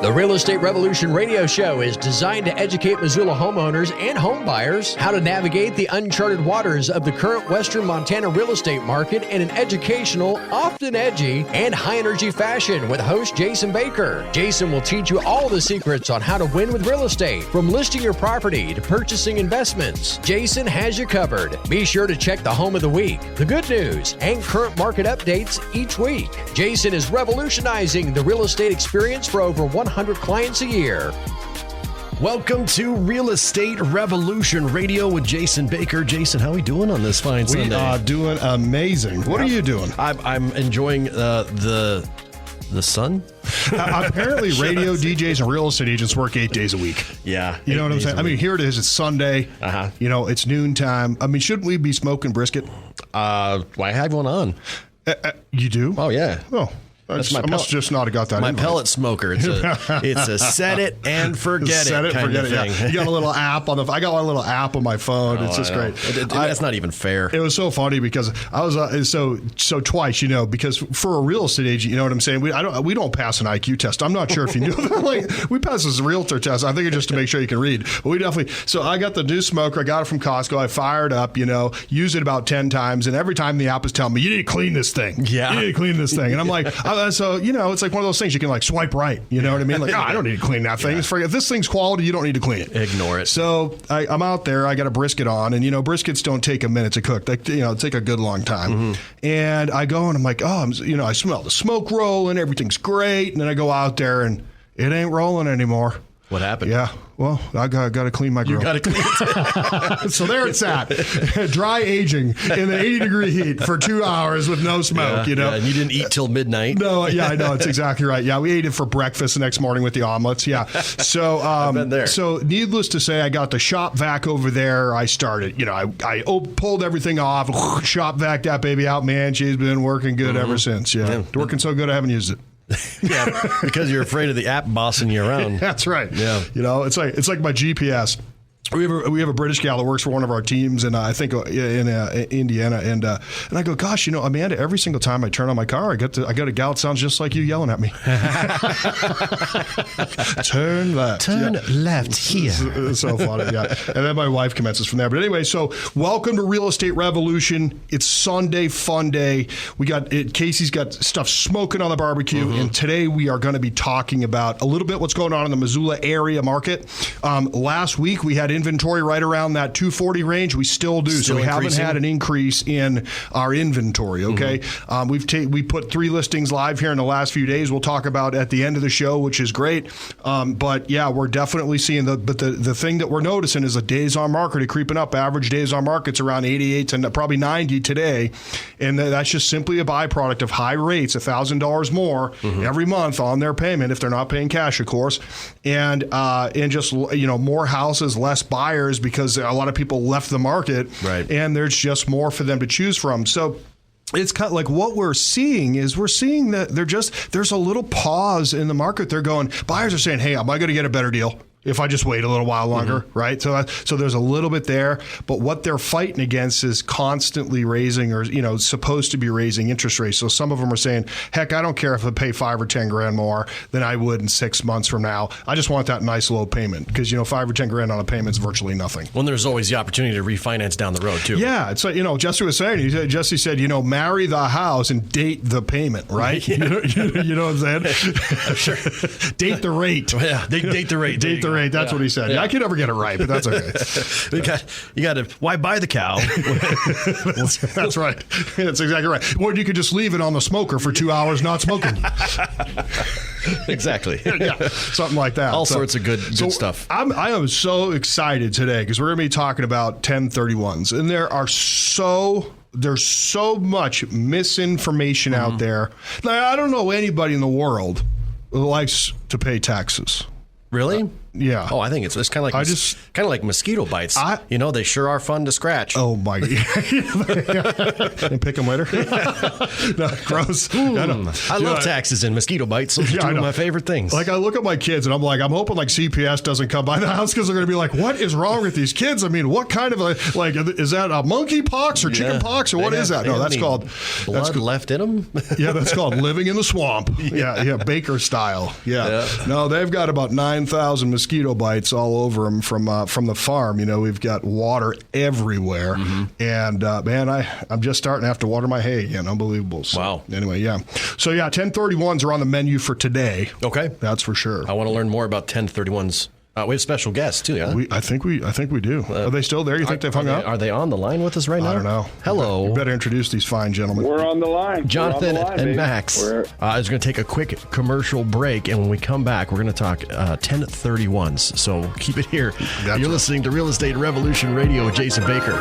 The Real Estate Revolution radio show is designed to educate Missoula homeowners and home buyers how to navigate the uncharted waters of the current Western Montana real estate market in an educational, often edgy, and high-energy fashion with host Jason Baker. Jason will teach you all the secrets on how to win with real estate, from listing your property to purchasing investments. Jason has you covered. Be sure to check the home of the week, the good news, and current market updates each week. Jason is revolutionizing the real estate experience for over 100 clients a year. Welcome to Real Estate Revolution Radio with Jason Baker. Jason, how are we doing on this fine Sunday? We are doing amazing. What are you doing? I'm enjoying the sun. Apparently, radio DJs and real estate agents work 8 days a week. Yeah. You know what I'm saying? I mean, here it is. It's Sunday. Uh-huh. You know, it's noontime. I mean, shouldn't we be smoking brisket? Why have one on? You do? Oh, yeah. Oh. I must just not have got that. My pellet smoker. It's a set it and forget set it kind of thing. Yeah. You got a little app on I got one little app on my phone. It's just great. That's not even fair. It was so funny because I was so twice, you know, because for a real estate agent, you know what I'm saying? We don't pass an IQ test. I'm not sure if you knew that. Like, we pass this realtor test. I think it's just to make sure you can read. But we definitely. So I got the new smoker. I got it from Costco. I fired up, you know, used it about 10 times, and every time the app is telling me, you need to clean this thing. Yeah. You need to clean this thing. And I'm like, so you know, it's like one of those things you can like swipe right. You know what I mean? Like, I don't need to clean that thing. Yeah. If this thing's quality, you don't need to clean it. Ignore it. So I'm out there. I got a brisket on, and you know, briskets don't take a minute to cook. They take a good long time. Mm-hmm. And I go and I'm like, I smell the smoke rolling. Everything's great. And then I go out there and it ain't rolling anymore. What happened? Yeah. Well, I got to clean my grill. You got to clean it. So there it's at. Dry aging in the 80-degree heat for 2 hours with no smoke, you know. Yeah, and you didn't eat till midnight. No, yeah, I know. It's exactly right. Yeah, we ate it for breakfast the next morning with the omelets. Yeah. So, I've been there. So needless to say, I got the shop vac over there. I started, you know, I pulled everything off, shop vac that baby out. Man, she's been working good ever since. Yeah. Working so good I haven't used it. Yeah, because you're afraid of the app bossing you around. That's right. Yeah, you know, it's like my GPS. We have a British gal that works for one of our teams, and I think in Indiana, and I go, gosh, you know, Amanda, every single time I turn on my car, I got a gal that sounds just like you yelling at me. Turn left. Turn left here. It's so funny, yeah. And then my wife commences from there. But anyway, so welcome to Real Estate Revolution. It's Sunday fun day. We got it. Casey's got stuff smoking on the barbecue, and today we are going to be talking about a little bit what's going on in the Missoula area market. Last week we had inventory right around that 240 range. We still do. So we haven't had an increase in our inventory. Okay. We put 3 listings live here in the last few days. We'll talk about at the end of the show, which is great. But yeah, we're definitely seeing the thing that we're noticing is the days on market are creeping up. Average days on market's around 88 to probably 90 today. And that's just simply a byproduct of high rates, $1,000 more every month on their payment if they're not paying cash, of course. And just, you know, more houses, less buyers because a lot of people left the market, right? And there's just more for them to choose from. So it's kind of like what we're seeing that there's a little pause in the market. They're going, buyers are saying, hey, am I going to get a better deal if I just wait a little while longer, right? So there's a little bit there, but what they're fighting against is constantly raising or, you know, supposed to be raising interest rates. So some of them are saying, heck, I don't care if I pay $5 or $10,000 more than I would in 6 months from now. I just want that nice low payment because, you know, $5 or $10,000 on a payment is virtually nothing. Well, there's always the opportunity to refinance down the road too. Yeah, it's like, you know, Jesse was saying. Jesse said, you know, marry the house and date the payment, right? Yeah. You know what I'm saying? I'm sure. Date the rate. Yeah, date the rate. Date the rate. That's what he said. Yeah, I can never get it right, but that's okay. You got to. Why buy the cow? That's right. That's exactly right. Or you could just leave it on the smoker for 2 hours, not smoking. Exactly. Yeah, something like that. All sorts of good stuff. I am so excited today because we're going to be talking about 1031s, and there's so much misinformation out there. Like, I don't know anybody in the world who likes to pay taxes. Really? Yeah. Oh, I think it's kind of like mosquito bites. They sure are fun to scratch. Oh my! And pick them later. No, gross. I love taxes and mosquito bites. Those are two of my favorite things. Like I look at my kids and I'm like, I'm hoping like CPS doesn't come by the house because they're going to be like, what is wrong with these kids? I mean, what kind of is that a monkey pox or chicken pox or what is that? No, that's called blood left in them. Yeah, that's called living in the swamp. Yeah, Baker style. Yeah. No, they've got about 9,000 mosquito bites all over them from the farm. We've got water everywhere, and man, I'm just starting to have to water my hay again. Unbelievable. So, wow. Anyway, yeah. So 1031s are on the menu for today. Okay, that's for sure. I want to learn more about 1031s. We have special guests too. Yeah, I think we do. Are they still there? You think they've hung up? Are they on the line with us right now? I don't know. Hello. You better introduce these fine gentlemen. We're on the line. Jonathan and Max. Is going to take a quick commercial break, and when we come back, we're going to talk 1031s. So keep it here. You're listening to Real Estate Revolution Radio with Jason Baker.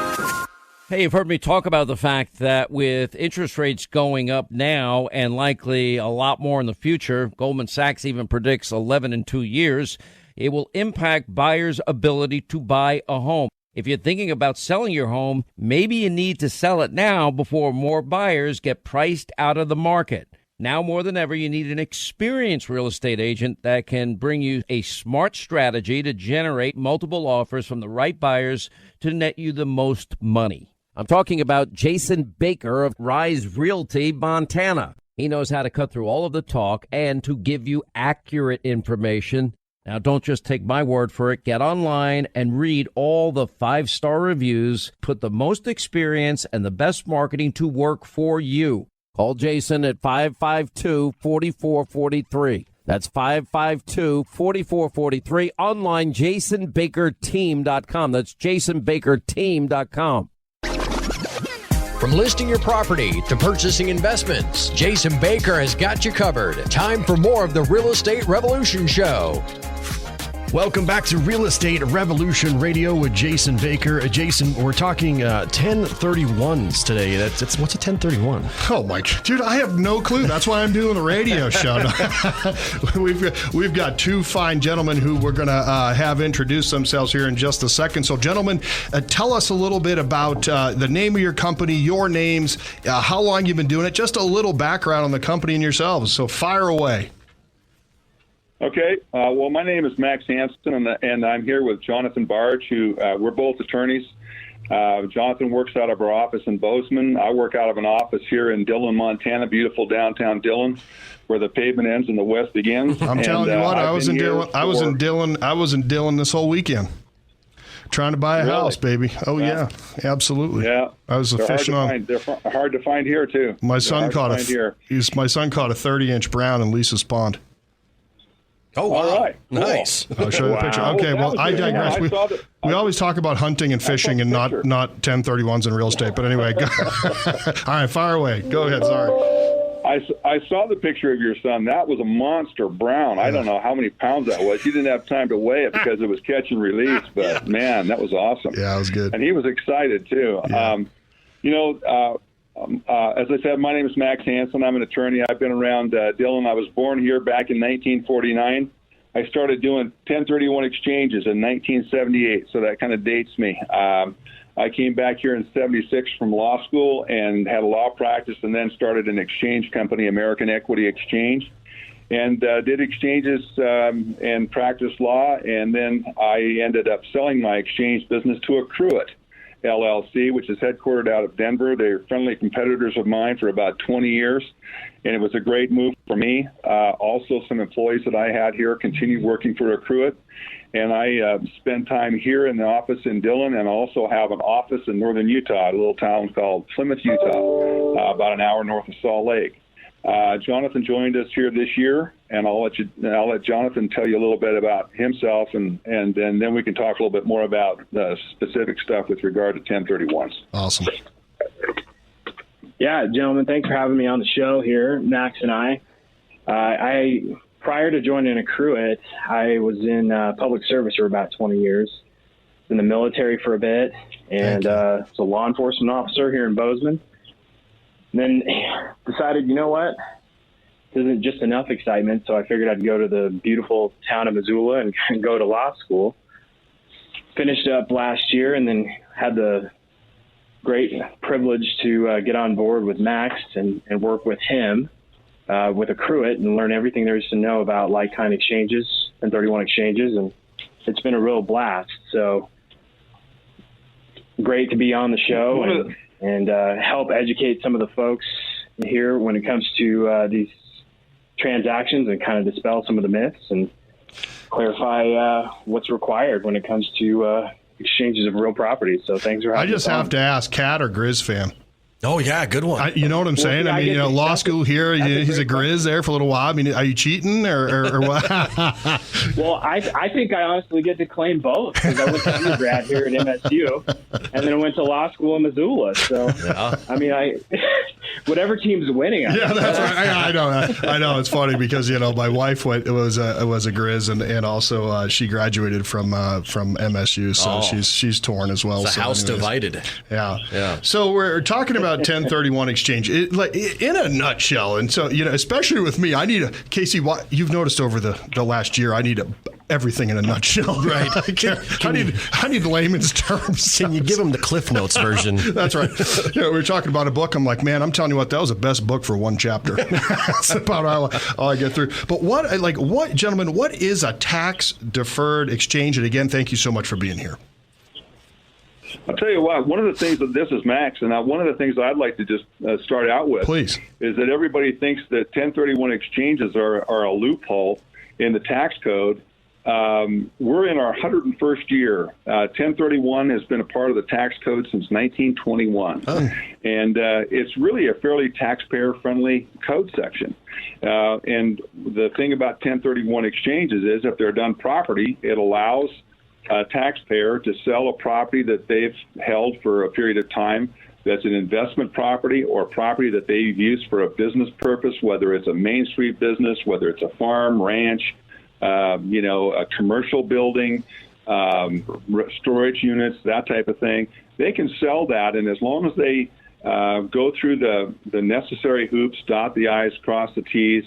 Hey, you've heard me talk about the fact that with interest rates going up now and likely a lot more in the future, Goldman Sachs even predicts 11 in 2 years, it will impact buyers' ability to buy a home. If you're thinking about selling your home, maybe you need to sell it now before more buyers get priced out of the market. Now more than ever, you need an experienced real estate agent that can bring you a smart strategy to generate multiple offers from the right buyers to net you the most money. I'm talking about Jason Baker of Rise Realty, Montana. He knows how to cut through all of the talk and to give you accurate information. Now, don't just take my word for it. Get online and read all the 5-star reviews. Put the most experience and the best marketing to work for you. Call Jason at 552-4443. That's 552-4443. Online, JasonBakerTeam.com. That's JasonBakerTeam.com. From listing your property to purchasing investments, Jason Baker has got you covered. Time for more of the Real Estate Revolution Show. Welcome back to Real Estate Revolution Radio with Jason Baker. Jason, we're talking 1031s today. What's a 1031? Oh my, dude, I have no clue. That's why I'm doing the radio show. We've got two fine gentlemen who we're going to have introduce themselves here in just a second. So, gentlemen, tell us a little bit about the name of your company, your names, how long you've been doing it, just a little background on the company and yourselves. So, fire away. Okay. Well, my name is Max Hansen, and I'm here with Jonathan Barge, who we're both attorneys. Jonathan works out of our office in Bozeman. I work out of an office here in Dillon, Montana, beautiful downtown Dillon, where the pavement ends and the west begins. I'm telling you what, I was in Dillon this whole weekend. Trying to buy a house, baby. Oh, yeah, absolutely. Yeah. I was fishing on. They're hard to find here, too. My son caught a 30-inch brown in Lisa's pond. Oh, wow. All right. Nice. Cool. I'll show you the picture. Okay, well, I digress. We always talk about hunting and fishing and not 1031s in real estate. But anyway, all right, fire away. Go ahead. Sorry. I saw the picture of your son. That was a monster brown. I don't know how many pounds that was. He didn't have time to weigh it because it was catch and release. But, man, that was awesome. Yeah, it was good. And he was excited, too. Yeah. As I said, my name is Max Hansen. I'm an attorney. I've been around Dillon. I was born here back in 1949. I started doing 1031 exchanges in 1978, so that kind of dates me. I came back here in 76 from law school and had a law practice and then started an exchange company, American Equity Exchange, and did exchanges and practiced law. And then I ended up selling my exchange business to Accruit LLC, which is headquartered out of Denver. They're friendly competitors of mine for about 20 years, and it was a great move for me. Also, some employees that I had here continued working for Accruit, and I spend time here in the office in Dillon and also have an office in northern Utah, a little town called Plymouth, Utah, about an hour north of Salt Lake. Jonathan joined us here this year, and I'll let Jonathan tell you a little bit about himself, and then we can talk a little bit more about the specific stuff with regard to 1031s. Awesome. Yeah, gentlemen, thanks for having me on the show here, Max and I. Prior to joining Accruit, I was in public service for about 20 years, in the military for a bit, and was a law enforcement officer here in Bozeman. Then decided, you know what? isn't just enough excitement. So I figured I'd go to the beautiful town of Missoula and go to law school. Finished up last year and then had the great privilege to get on board with Max and work with him with Accruit and learn everything there is to know about like-kind exchanges and 31 exchanges. And it's been a real blast. So great to be on the show and help educate some of the folks here when it comes to these transactions and kind of dispel some of the myths and clarify what's required when it comes to exchanges of real property. So thanks for having me. I just have to ask, Cat or Grizz fan? Oh, yeah, good one. You know what I'm saying? I mean, law school here, he's a Grizz there for a little while. I mean, are you cheating or what? Well, I think I honestly get to claim both because I went to undergrad here at MSU and then I went to law school in Missoula. So, yeah. I mean, whatever team's winning. Yeah, that's right. I know. It's funny because, my wife was a Grizz and also she graduated from MSU. So she's torn as well. It's a house divided. Yeah. So we're talking about 1031 exchange, in a nutshell. And so, especially with me, I need Casey, you've noticed over the last year, I need everything in a nutshell. Right. I need layman's terms. Can you give them the Cliff Notes version? That's right. We were talking about a book. I'm like, man, I'm telling you what, that was the best book for one chapter. That's about all I get through. But gentlemen, what is a tax deferred exchange? And again, thank you so much for being here. I'll tell you what, one of the things that this is Max, and one of the things that I'd like to just start out with Please. Is that everybody thinks that 1031 exchanges are a loophole in the tax code. We're in our 101st year. 1031 has been a part of the tax code since 1921. Oh. And it's really a fairly taxpayer-friendly code section. And the thing about 1031 exchanges is if they're done properly, it allows a taxpayer to sell a property that they've held for a period of time that's an investment property or property that they've used for a business purpose, whether it's a Main Street business, whether it's a farm, ranch, a commercial building, storage units, that type of thing. They can sell that, and as long as they go through the necessary hoops, dot the I's, cross the T's,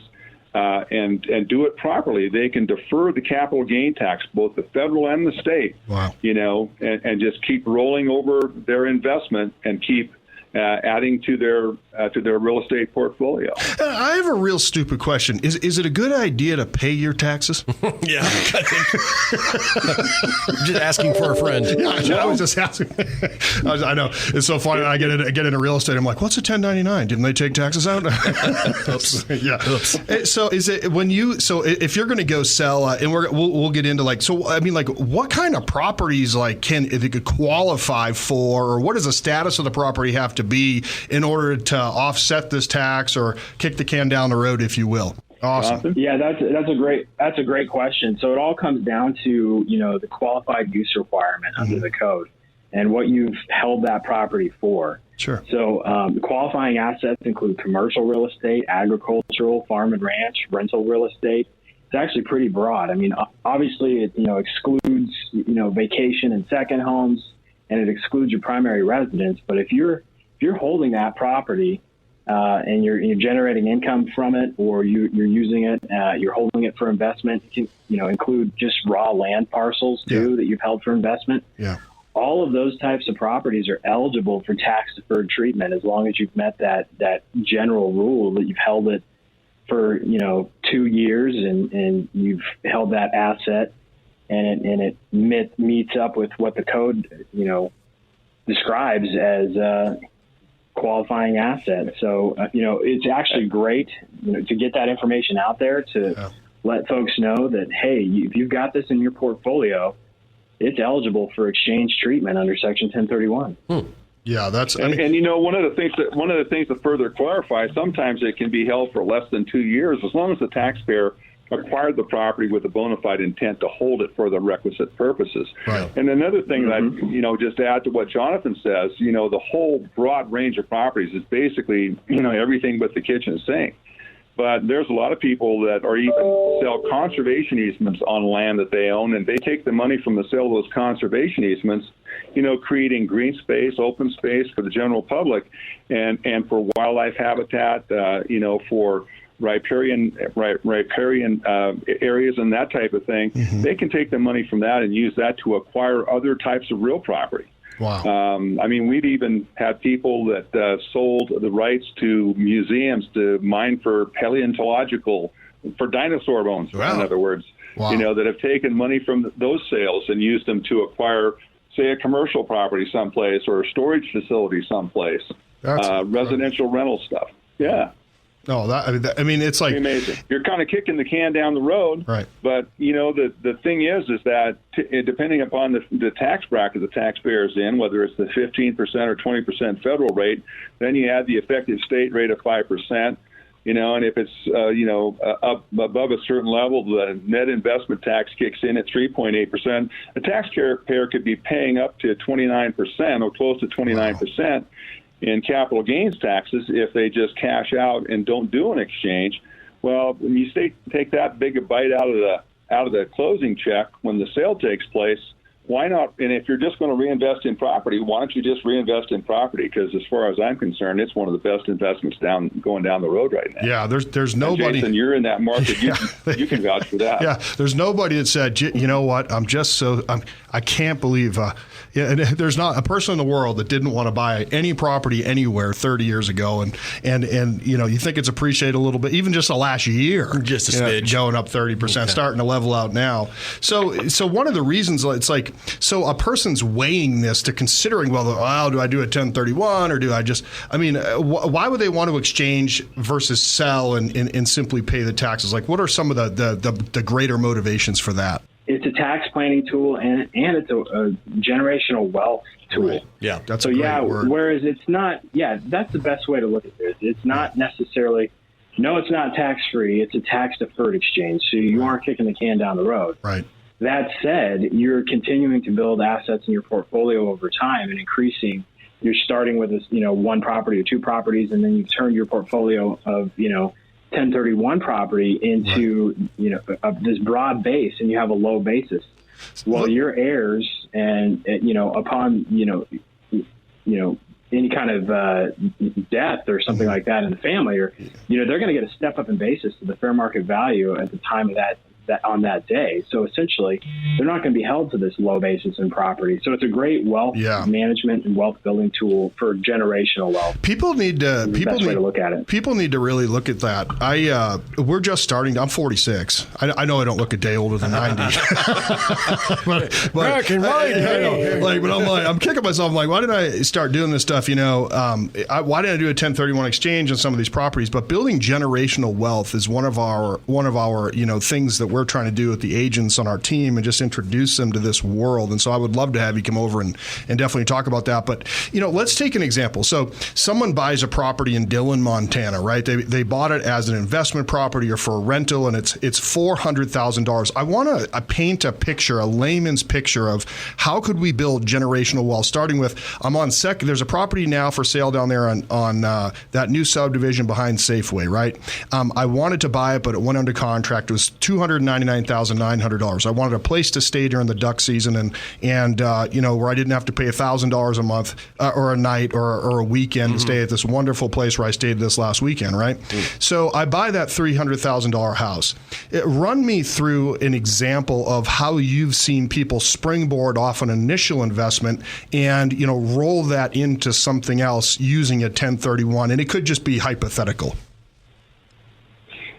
and do it properly, they can defer the capital gain tax, both the federal and the state. Wow. And just keep rolling over their investment and keep adding to their real estate portfolio. I have a real stupid question. Is it a good idea to pay your taxes? Yeah, I think. Just asking for a friend. Yeah, I was just asking. I know it's so funny. I get into real estate. I'm like, what's a 1099? Didn't they take taxes out? Oops. Yeah. Oops. So is it if you're going to go sell, and we'll get into what kind of properties if it could qualify for, or what does the status of the property have to be in order to offset this tax or kick the can down the road, if you will? Awesome. Yeah, that's a great question. So it all comes down to, the qualified use requirement under the code and what you've held that property for. Sure. So qualifying assets include commercial real estate, agricultural, farm and ranch, rental real estate. It's actually pretty broad. I mean, obviously it, excludes, vacation and second homes, and it excludes your primary residence. But if you're holding that property and you're generating income from it, or you're using it, you're holding it for investment, you can include just raw land parcels too that you've held for investment. Yeah. All of those types of properties are eligible for tax deferred treatment as long as you've met that general rule that you've held it for 2 years and you've held that asset and it meets up with what the code describes as qualifying asset. So, it's actually great, to get that information out there to let folks know that, hey, if you've got this in your portfolio, it's eligible for exchange treatment under Section 1031. Yeah, that's. One of the things to further clarify, sometimes it can be held for less than 2 years as long as the taxpayer acquired the property with a bona fide intent to hold it for the requisite purposes. Right. And another thing that, just to add to what Jonathan says, the whole broad range of properties is basically, everything but the kitchen sink. But there's a lot of people that are even sell conservation easements on land that they own, and they take the money from the sale of those conservation easements, creating green space, open space for the general public, and for wildlife habitat, for riparian areas and that type of thing, they can take the money from that and use that to acquire other types of real property. Wow. I mean, we've even had people that sold the rights to museums to mine for paleontological, for dinosaur bones, Wow. in other words, Wow. that have taken money from those sales and used them to acquire, say, a commercial property someplace or a storage facility someplace, residential rental stuff. Yeah. No, I mean, it's like amazing. You're kind of kicking the can down the road, right? But the thing is that depending upon the tax bracket the taxpayer's in, whether it's the 15% or 20% federal rate, then you add the effective state rate of 5%. And if it's up above a certain level, the net investment tax kicks in at 3.8%. A taxpayer could be paying up to 29% or close to 29%. In capital gains taxes if they just cash out and don't do an exchange. Well, when you take that big a bite out of the closing check when the sale takes place, why not? And if you're just going to reinvest in property, why don't you just reinvest in property? Because as far as I'm concerned, it's one of the best investments going down the road right now. Yeah, there's nobody. And Jason, you're in that market. You can vouch for that. Yeah, there's nobody that said, you know what? I can't believe. And there's not a person in the world that didn't want to buy any property anywhere 30 years ago, and you think it's appreciated a little bit, even just the last year, just a smidge, going up 30%, starting to level out now. So one of the reasons it's like, so a person's weighing this to considering, do I do a 1031 or do I just? I mean, why would they want to exchange versus sell and simply pay the taxes? Like, what are some of the greater motivations for that? It's a tax planning tool and it's a generational wealth tool. Right. Yeah, that's so a great word. Whereas it's not, that's the best way to look at this. It's not necessarily, no, it's not tax free. It's a tax deferred exchange. So you aren't kicking the can down the road. Right. That said, you're continuing to build assets in your portfolio over time and increasing. You're starting with this, one property or two properties, and then you've turned your portfolio of, 1031 property into this broad base, and you have a low basis. Well, your heirs and upon any kind of death or something like that in the family, or they're going to get a step up in basis to the fair market value at the time of that on that day. So essentially, they're not going to be held to this low basis in property. So it's a great wealth management and wealth building tool for generational wealth. People need to look at it. People need to really look at that. We're just starting. I'm 46. I know I don't look a day older than 90. but I'm kicking myself. I'm like, why didn't I start doing this stuff? Why didn't I do a 1031 exchange on some of these properties? But building generational wealth is one of our things that we're trying to do with the agents on our team and just introduce them to this world. And so I would love to have you come over and definitely talk about that. But, let's take an example. So someone buys a property in Dillon, Montana, right? They bought it as an investment property or for a rental, and it's $400,000. I want to paint a picture, a layman's picture of how could we build generational wealth, starting with, there's a property now for sale down there on that new subdivision behind Safeway, right? I wanted to buy it, but it went under contract. It was $299,900. I wanted a place to stay during the duck season, and where I didn't have to pay $1,000 a month or a night or a weekend to stay at this wonderful place where I stayed this last weekend, right? So I buy that $300,000 house. Run me through an example of how you've seen people springboard off an initial investment and roll that into something else using a 1031, and it could just be hypothetical.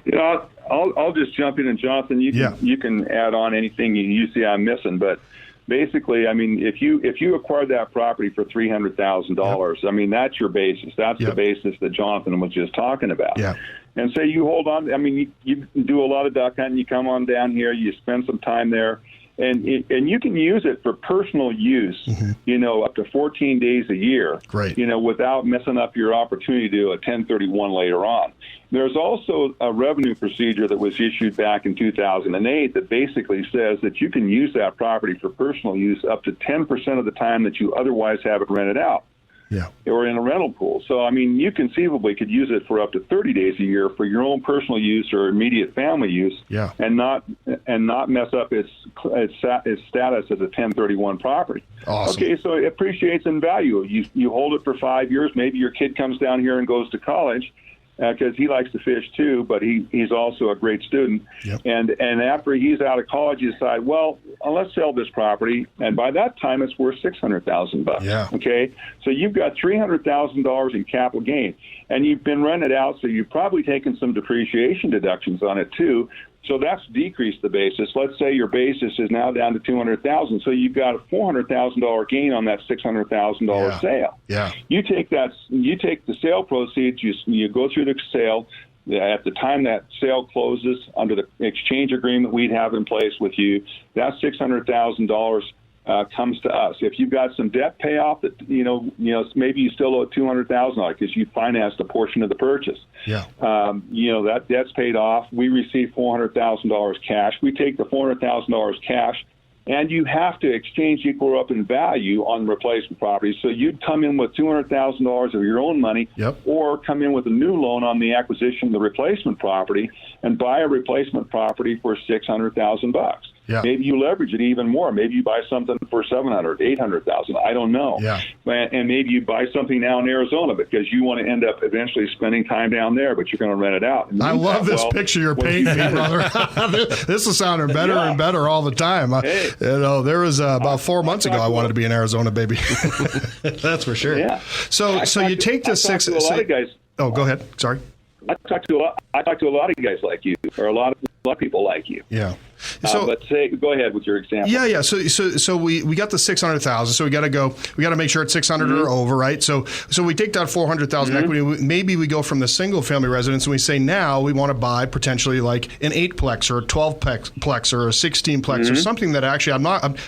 Yeah. I'll just jump in, and Jonathan, you can add on anything you see I'm missing. But basically, I mean, if you acquired that property for $300,000, I mean, that's your basis. That's the basis that Jonathan was just talking about. Yeah. And say you hold on. I mean, you do a lot of duck hunting. You come on down here. You spend some time there. And you can use it for personal use, up to 14 days a year, without messing up your opportunity to do a 1031 later on. There's also a revenue procedure that was issued back in 2008 that basically says that you can use that property for personal use up to 10% of the time that you otherwise have it rented out. Yeah. Or in a rental pool. So, I mean, you conceivably could use it for up to 30 days a year for your own personal use or immediate family use, and not mess up its status as a 1031 property. Awesome. Okay, so it appreciates in value. You hold it for 5 years. Maybe your kid comes down here and goes to college, because he likes to fish too, but he's also a great student. Yep. And after he's out of college, you decide, well, let's sell this property, and by that time it's worth $600,000. Yeah. Okay, so you've got $300,000 in capital gain, and you've been rented out, so you've probably taken some depreciation deductions on it too. So that's decreased the basis. Let's say your basis is now down to $200,000. So you've got a $400,000 gain on that $600,000 sale. Yeah. You take the sale proceeds. You go through the sale. At the time that sale closes, under the exchange agreement we'd have in place with you, that $600,000 comes to us. If you've got some debt payoff that maybe you still owe $200,000 because you financed a portion of the purchase. Yeah. That debt's paid off. We receive $400,000 cash. We take the $400,000 cash, and you have to exchange equal up in value on replacement property. So you'd come in with $200,000 of your own money, or come in with a new loan on the acquisition of the replacement property and buy a replacement property for $600,000. Yeah. Maybe you leverage it even more. Maybe you buy something for $700,000, $800,000. I don't know. Yeah. And maybe you buy something now in Arizona because you want to end up eventually spending time down there, but you're going to rent it out. I love this picture you're painting me, brother. This is sounding better and better all the time. There was about 4 months ago I wanted to be in Arizona, baby. That's for sure. Yeah. So you take the six. A lot of guys. Oh, go ahead. Sorry. I talk to a lot of guys like you, or a lot of people like you. Yeah. But go ahead with your example. Yeah. So we got the 600,000. So we got to make sure it's 600 or over, right? So we take that 400,000 equity. Maybe we go from the single family residence and we say now we want to buy potentially like an 8-plex or a 12-plex or a 16-plex or something that actually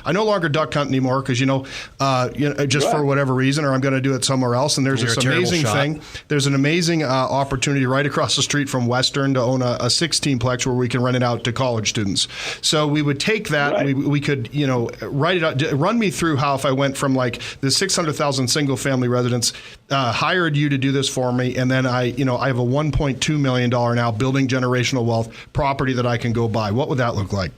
I no longer duck hunt anymore because just for whatever reason, or I'm going to do it somewhere else. And there's this amazing thing. There's an amazing opportunity right across the street from Western to own a 16-plex where we can rent it out to college students. So we would take that, we could, write it out. Run me through how if I went from like the 600,000 single family residence, hired you to do this for me, and then I have a $1.2 million now building generational wealth property that I can go buy. What would that look like?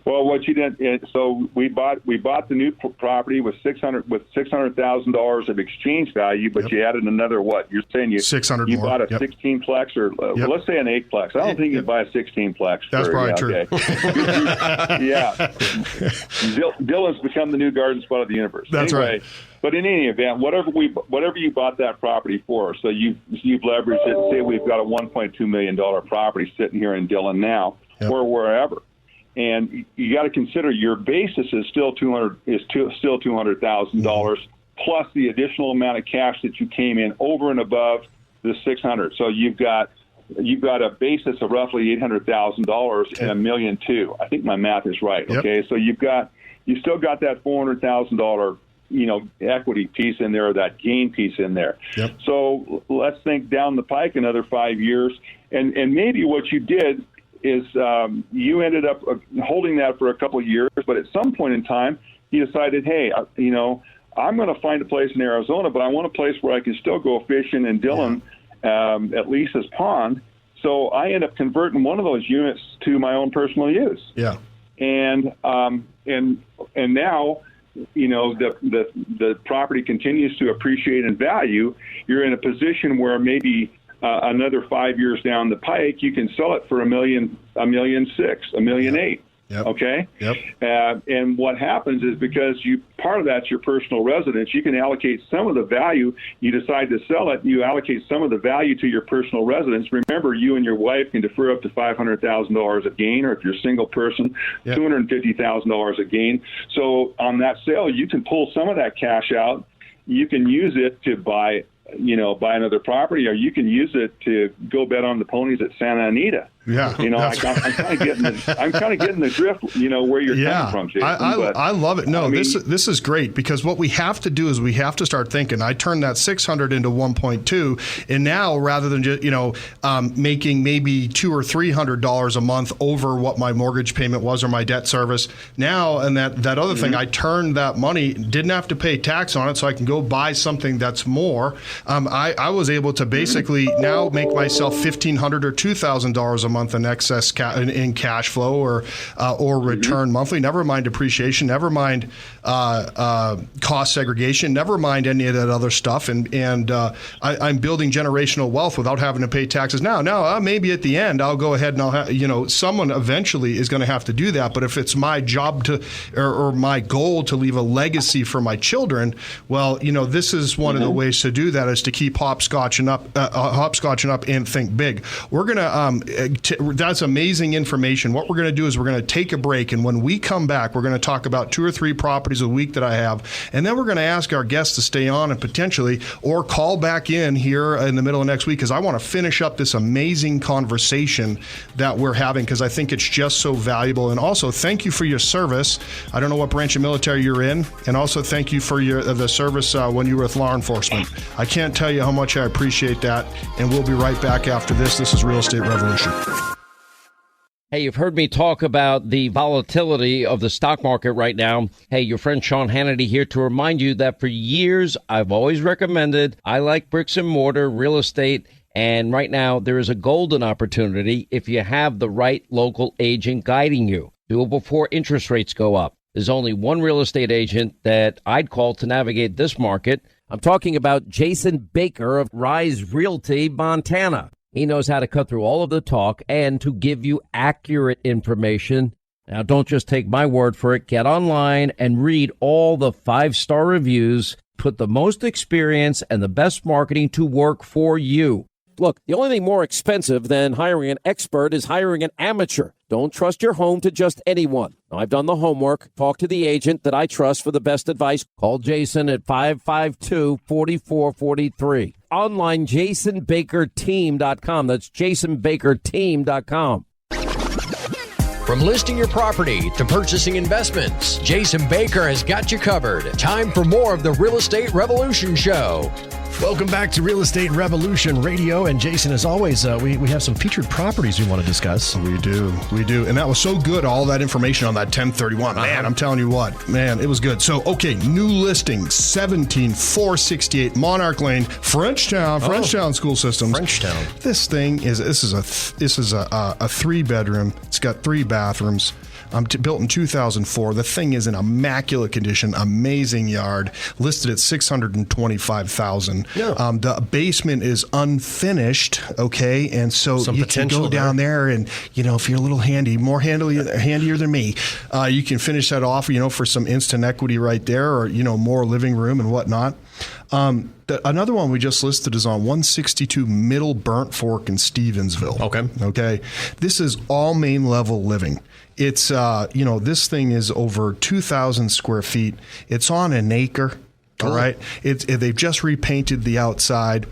Well, what you did, so we bought the new property with $600,000 of exchange value, but you added another what? You're saying you 600 you more. bought a 16-plex or let's say an 8-plex. I don't think you'd buy a 16-plex. That's probably true. Okay. Yeah, Dillon's become the new garden spot of the universe. That's right. But in any event, whatever you bought that property for, so you've leveraged it. Say we've got a $1.2 million property sitting here in Dillon now, or wherever. And you got to consider your basis is still $200,000 plus the additional amount of cash that you came in over and above the 600. So you've got a basis of roughly $800,000 and $1.2 million. I think my math is right. Okay, so you still got that $400,000 equity piece in there, or that gain piece in there. Yep. So let's think down the pike another 5 years, and maybe what you did is you ended up holding that for a couple of years, but at some point in time, you decided, hey, I'm going to find a place in Arizona, but I want a place where I can still go fishing in Dillon at Lisa's Pond. So I end up converting one of those units to my own personal use. Yeah. And now, the property continues to appreciate in value. You're in a position where maybe another 5 years down the pike, you can sell it for $1.6 million, $1.8 million. Yep. Okay. Yep. And what happens is because part of that's your personal residence, you can allocate some of the value. You decide to sell it, you allocate some of the value to your personal residence. Remember, you and your wife can defer up to $500,000 of gain, or if you're a single person, $250,000 of gain. So on that sale, you can pull some of that cash out. You can use it to buy another property, or you can use it to go bet on the ponies at Santa Anita. Yeah, I'm kind of getting the drift. Where you're coming from, Jason. I love it. No, this is great, because what we have to do is we have to start thinking. I turned that 600 into 1.2, and now rather than just making maybe $200 or $300 a month over what my mortgage payment was or my debt service, now and that other thing, I turned that money, didn't have to pay tax on it, so I can go buy something that's more. I was able to basically now make myself $1,500 or $2,000 a a month in excess in cash flow or return monthly. Never mind depreciation. Never mind cost segregation. Never mind any of that other stuff. And I'm building generational wealth without having to pay taxes now. Maybe at the end I'll go ahead and I'll have, someone eventually is going to have to do that. But if it's my job to or my goal to leave a legacy for my children, well, this is one of the ways to do that, is to keep hopscotching up and think big. We're going to that's amazing information. What we're going to do is we're going to take a break, and when we come back, we're going to talk about 2 or 3 properties a week that I have, and then we're going to ask our guests to stay on and potentially or call back in here in the middle of next week, because I want to finish up this amazing conversation that we're having, because I think it's just so valuable. And also, thank you for your service. I don't know what branch of military you're in, and also thank you for the service when you were with law enforcement. I can't tell you how much I appreciate that, and we'll be right back after this. This is Real Estate Revolution. Hey, you've heard me talk about the volatility of the stock market right now. Hey, your friend Sean Hannity here to remind you that for years I've always recommended, I like bricks and mortar real estate, and right now there is a golden opportunity if you have the right local agent guiding you. Do it before interest rates go up. There's only one real estate agent that I'd call to navigate this market. I'm talking about Jason Baker of Rise Realty, Montana. He knows how to cut through all of the talk and to give you accurate information. Now, don't just take my word for it. Get online and read all the 5-star reviews. Put the most experience and the best marketing to work for you. Look, the only thing more expensive than hiring an expert is hiring an amateur. Don't trust your home to just anyone. I've done the homework. Talk to the agent that I trust for the best advice. Call Jason at 552-4443. Online, JasonBakerTeam.com. That's JasonBakerTeam.com. From listing your property to purchasing investments, Jason Baker has got you covered. Time for more of the Real Estate Revolution Show. Welcome back to Real Estate Revolution Radio. And Jason, as always, we have some featured properties we want to discuss. We do. And that was so good, all that information on that 1031. Man, I'm telling you what, man, it was good. So, okay, new listing, 17468 Monarch Lane, Frenchtown School Systems. Frenchtown. This is a 3-bedroom. It's got 3 bathrooms. Built in 2004. The thing is in immaculate condition, amazing yard, listed at $625,000. Yeah. The basement is unfinished, okay, and so you can go down there and, if you're a little handier than me, you can finish that off, for some instant equity right there, or, more living room and whatnot. Another one we just listed is on 162 Middle Burnt Fork in Stevensville. Okay. This is all main level living. It's, this thing is over 2,000 square feet. It's on an acre. All right. They've just repainted the outside.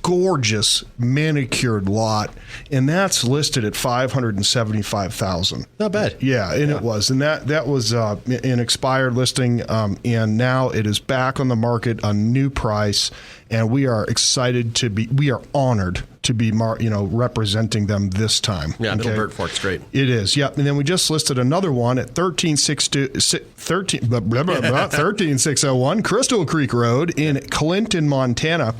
Gorgeous manicured lot. And that's listed at $575,000. Not bad. Yeah, and it was. And that was an expired listing. And now it is back on the market, a new price. And we are we are honored to be, representing them this time. Yeah, Middle Burnt Fork's great. It is, yep. And then we just listed another one at 13601 Crystal Creek Road in Clinton, Montana.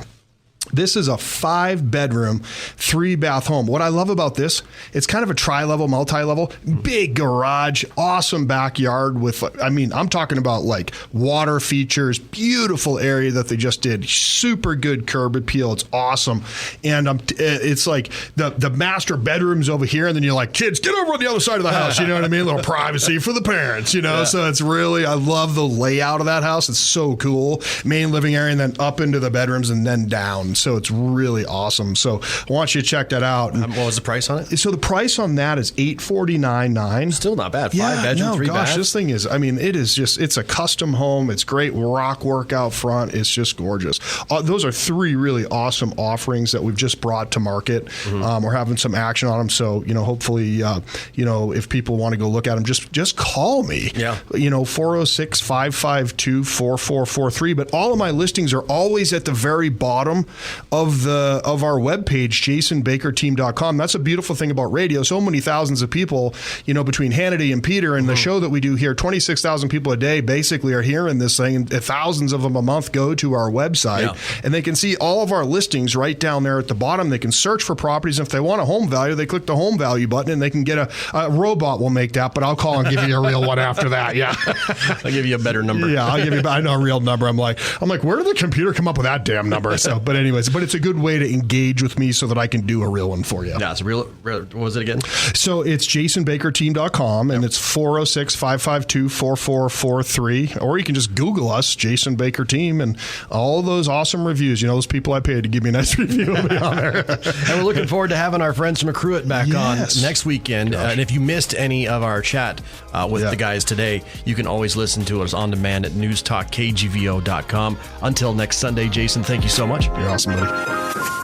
This is a 5-bedroom, 3-bath home. What I love about this, it's kind of a tri-level, multi-level, big garage, awesome backyard with, I'm talking about like water features, beautiful area that they just did, super good curb appeal. It's awesome. And it's like the master bedroom's over here, and then you're like, kids, get over on the other side of the house. You know what I mean? A little privacy for the parents, Yeah. So it's really, I love the layout of that house. It's so cool. Main living area, and then up into the bedrooms and then down. So it's really awesome. So I want you to check that out. What was the price on it? So the price on that is $849,900. Still not bad. 5-bedroom, 3 baths. This thing is, it is just, it's a custom home. It's great rock work out front. It's just gorgeous. Those are 3 really awesome offerings that we've just brought to market. We're having some action on them. So, hopefully, if people want to go look at them, just call me. Yeah. 406-552-4443. But all of my listings are always at the very bottom of our webpage, jasonbakerteam.com. That's a beautiful thing about radio. So many thousands of people, between Hannity and Peter and the show that we do here, 26,000 people a day basically are hearing this thing, and thousands of them a month go to our website, and they can see all of our listings right down there at the bottom. They can search for properties. And if they want a home value, they click the home value button, and they can get a robot will make that, but I'll call and give you a real one after that. Yeah. I'll give you a better number. Yeah, I know a real number. I'm like, where did the computer come up with that damn number? So, but it's a good way to engage with me so that I can do a real one for you. Yeah, it's real. What was it again? So it's jasonbakerteam.com, and it's 406-552-4443, or you can just Google us, Jason Baker Team, and all those awesome reviews. Those people I paid to give me a nice review will be on there. And we're looking forward to having our friends from Accruit back on next weekend. And if you missed any of our chat with the guys today, you can always listen to us on demand at newstalkkgvo.com. Until next Sunday, Jason, thank you so much. You're awesome, buddy.